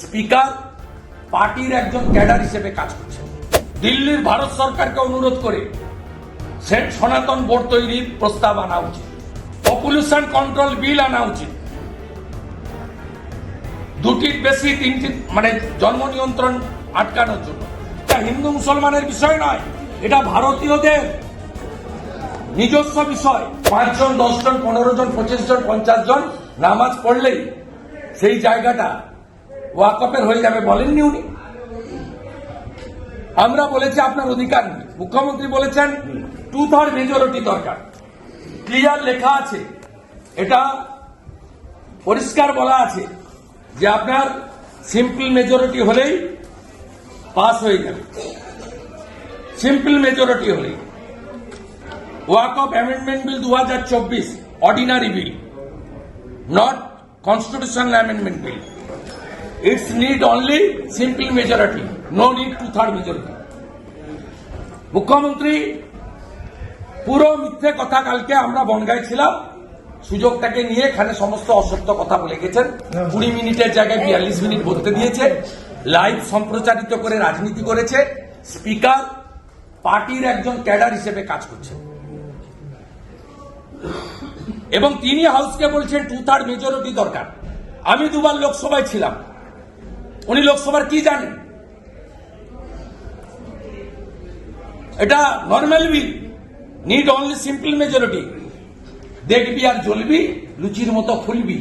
Speaker পার্টির একজন cadre হিসেবে কাজ করছেন। দিল্লির ভারত সরকারকে অনুরোধ করে সনাতন বোর্ড তৈরির প্রস্তাব আনা উচিত, পপুলেশন কন্ট্রোল বিল আনা উচিত, দুটির বেশি তিনটি জন্ম নিয়ন্ত্রণ আটকানোর জন্য। এটা হিন্দু মুসলমানের বিষয় নয়, এটা ভারতীয়দের নিজস্ব বিষয়। 5 জন 10 জন 15 জন 25 জন 50 জন নামাজ পড়লেই সেই জায়গাটা ওয়াকফের হয়ে যাবে বলেননি উনি। আমরা বলেছি আপনার অধিকার নেই। মুখ্যমন্ত্রী বলেছেন 2/3 মেজরিটি দরকার। ক্লিয়ার লেখা আছে, এটা পরিষ্কার বলা আছে যে আপনার সিম্পল মেজরিটি হলেই পাস হয়ে যাবে। সিম্পল মেজরিটি হলেই। Waqf amendment bill 2024 ordinary bill, not constitutional amendment bill. It's need only simple majority, no need 2/3 majority. মুখ্যমন্ত্রী পুরো মিথ্যে কথা, কালকে আমরা বনগাঁয় ছিলাম, সুযোগটাকে নিয়ে এখানে সমস্ত অসত্য কথা বলে গেছেন। 20 মিনিটের জায়গায় 42 মিনিট বলতে দিয়েছে, লাইভ সম্প্রচারিত করে রাজনীতি করেছে। স্পিকার পার্টির একজন ক্যাডার হিসেবে কাজ করছেন এবং তিনি হাউসকে বলছেন 2/3 মেজরিটি দরকার। আমি 2বার লোকসভায় ছিলাম, উনি লোকসভার কি জানেন? এটা নর্মাল বিল, নিড অনলি সিম্পল মেজরিটি। দেখবি আর জ্বলবি, লুচির মতো ফুলবি।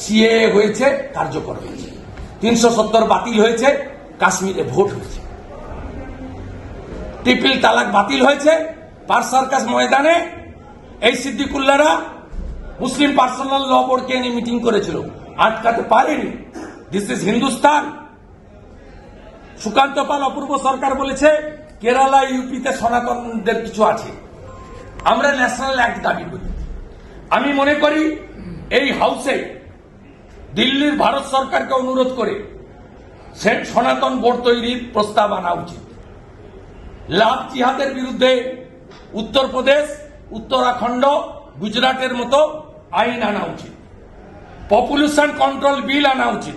সিএ হয়েছে, কার্যকর হয়েছে। 370 বাতিল হয়েছে, কাশ্মীরে ভোট হয়েছে। ট্রিপল তালাক বাতিল হয়েছে। পার্ক সার্কাস ময়দানে এই সিদ্দিকুল্লাহরা মুসলিম পার্সোনাল ল বোর্ডকে নিয়ে মিটিং করেছিল, আটকাতে পারেনি। This is Hindustan. সুকান্ত পাল অপূর্ব সরকার বলেছে কেরালা ইউপিতে সনাতনদের কিছু আছে। আমরা ন্যাশনাল অ্যাক্ট দাবি করি। আমি মনে করি এই হাউসে দিল্লির ভারত সরকারকে অনুরোধ করে সনাতন বোর্ড তৈরির প্রস্তাব আনা উচিত। লাভ জিহাদের বিরুদ্ধে উত্তরপ্রদেশ, উত্তরাখণ্ড, গুজরাটের মতো আইন আনা উচিত। পপুলেশন কন্ট্রোল বিল আনা উচিত।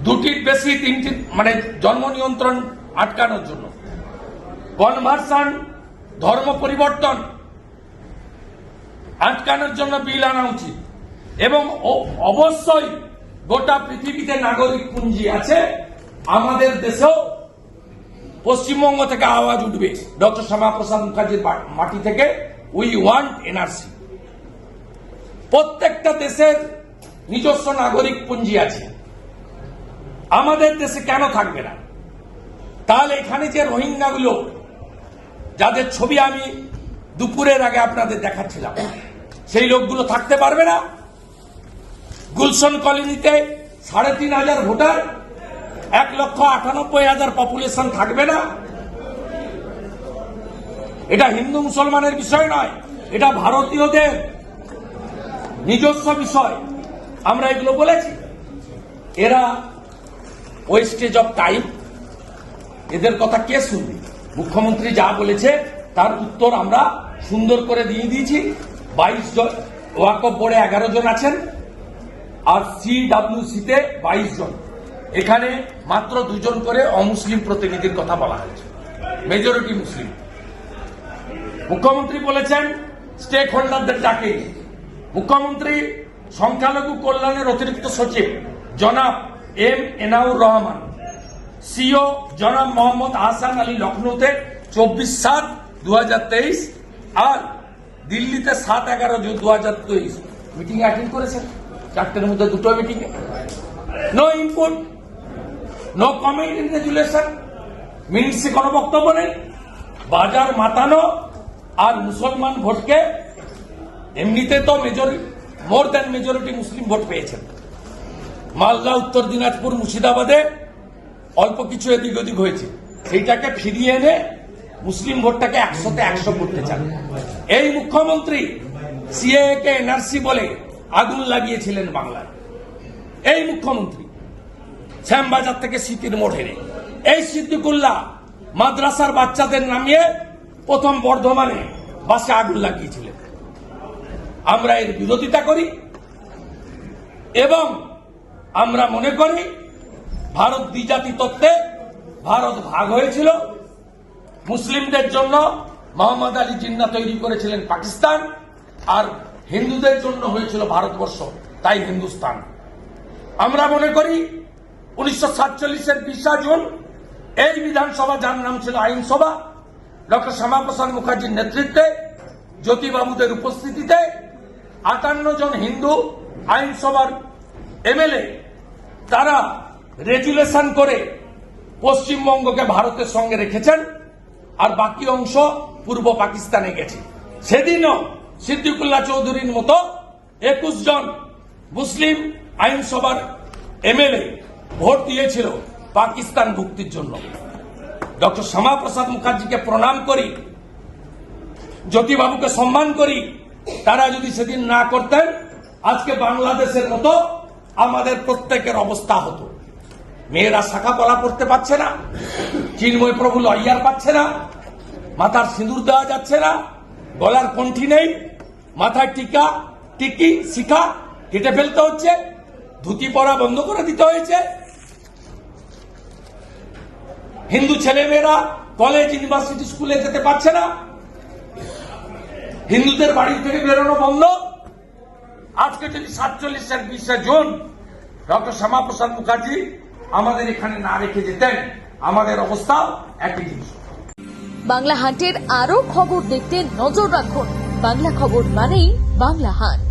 দুটির বেশি তিনটি জন্ম নিয়ন্ত্রণ আটকানোর জন্য। কনভার্সন, ধর্ম পরিবর্তন আটকানোর জন্য বিল আনা উচিত। এবং অবশ্যই গোটা পৃথিবীতে নাগরিক পুঞ্জি আছে, আমাদের দেশেও পশ্চিমবঙ্গ থেকে আওয়াজ উঠবে ডক্টর শ্যামাপ্রসাদ মুখার্জির মাটি থেকে, উই ওয়ান্ট এনআরসি। প্রত্যেকটা দেশের নিজস্ব নাগরিক পুঞ্জি আছে, আমাদের দেশে কেন থাকবে না? তাহলে এখানে যে রোহিঙ্গাগুলো, যাদের ছবি আমি দুপুরের আগে আপনাদের দেখাচ্ছিলাম, সেই লোকগুলো থাকতে পারবে না? গুলশন কলোনিতে 3,500 ভোটার, 1,98,000 পপুলেশন থাকবে না? এটা হিন্দু মুসলমানের বিষয় নয়, এটা ভারতীয়দের নিজস্ব বিষয়। আমরা এগুলো বলেছি। এরা ওয়েস্টেজ অফ টাইম, এদের কথা কে শুনবে? মুখ্যমন্ত্রী যা বলেছে তার উত্তর আমরা সুন্দর করে দিয়ে দিয়েছি। 22 জন ওয়াকফ বোর্ডে 11 জন আছেন, আর সিডব্লিউসিতে 22 জন। এখানে মাত্র 2 জন করে অমুসলিম প্রতিনিধির কথা বলা হয়েছে, মেজরিটি মুসলিম। মুখ্যমন্ত্রী বলেছেন স্টেক হোল্ডারদের ডাকে। মুখ্যমন্ত্রী সংখ্যালঘু কল্যাণের অতিরিক্ত সচিব জনাব এম এনাউর রহমান, সিও জনাব মোহাম্মদ আহসান আলী লখনৌতে 24/7/2023 আর দিল্লিতে 7/11/2023 মিটিং অ্যাটেন্ড করেছেন। 4টের মধ্যে 2টো meeting. No input, no comment in resolution, মিনিটসে কোনো বক্তব্য নেই। বাজার মাতানো আর মুসলমান ভোটকে, এমনিতে তো মোর দ্যান মেজরিটি মুসলিম ভোট পেয়েছেন। মালদা, উত্তর দিনাজপুর, মুর্শিদাবাদে অল্প কিছু এদিক ওদিক হয়েছে, সেইটাকে ফিরিয়ে এনে মুসলিম ভোটটাকে 100তে 100 করতে চান। এই মুখ্যমন্ত্রী সিএএ কে এনআরসি বলে আগুন লাগিয়েছিলেন বাংলায়। এই মুখ্যমন্ত্রী শ্যামবাজার থেকে স্মৃতির মোড় এনে এই সিদ্দিকুল্লাহ মাদ্রাসার বাচ্চাদের নামিয়ে প্রথম বর্ধমানে বাসে আগুন লাগিয়েছিলেন। আমরা এর বিরোধিতা করি এবং আমরা মনে করি ভারত দ্বিজাতি তত্ত্বে ভারত ভাগ হয়েছিল। মুসলিমদের জন্য মোহাম্মদ আলী জিন্নাহ তৈরি করেছিলেন পাকিস্তান, আর হিন্দুদের জন্য হয়েছিল ভারতবর্ষ, তাই হিন্দুস্তান। আমরা মনে করি 1947-এর 20 জুন এই বিধানসভা, যার নাম ছিল আইনসভা, ডক্টর শ্যামাপ্রসাদ মুখার্জির নেতৃত্বে, জ্যোতিবাবুদের উপস্থিতিতে 58 জন হিন্দু আইনসভার এমএলএ তারা রেজুলেশন করে পশ্চিমবঙ্গকে ভারতের সঙ্গে রেখেছেন, আর বাকি অংশ পূর্ব পাকিস্তানে গেছে। সেদিনও সিদ্দিকুল্লাহ চৌধুরীর মতো 21 জন মুসলিম আইনসভার এমএলএ ভোট দিয়েছিল পাকিস্তান মুক্তির জন্য। ডক্টর শ্যামাপ্রসাদ মুখার্জিকে প্রণাম করি, জ্যোতিবাবুকে সম্মান করি। তারা যদি সেদিন না করতেন, আজকে বাংলাদেশের মতো আমাদের প্রত্যেকের অবস্থা হতো। মেয়েরা শাখা পলা পড়তে পারছে না, চিন্ময় প্রভু লইয়ার পাচ্ছে না, মাথার সিঁদুর দেওয়া যাচ্ছে না, গলার কণ্ঠি নেই, মাথায় টিকা টিকি শিখা কেটে ফেলতে হচ্ছে, ধুতি পরা বন্ধ করে দিতে হয়েছে। হিন্দু ছেলেমেয়েরা কলেজ ইউনিভার্সিটি স্কুলে যেতে পারছে না, হিন্দুদের বাড়ি থেকে বেরোনো বন্ধ। আজকে যদি 47-এর 20 জুন ডক্টর শ্যামাপ্রসাদ মুখার্জি আমাদের এখানে না রেখে যেতেন, আমাদের অবস্থা একই জিনিস। বাংলা হান্টের আরো খবর দেখতে নজর রাখুন। বাংলা খবর মানেই বাংলা হান্ট।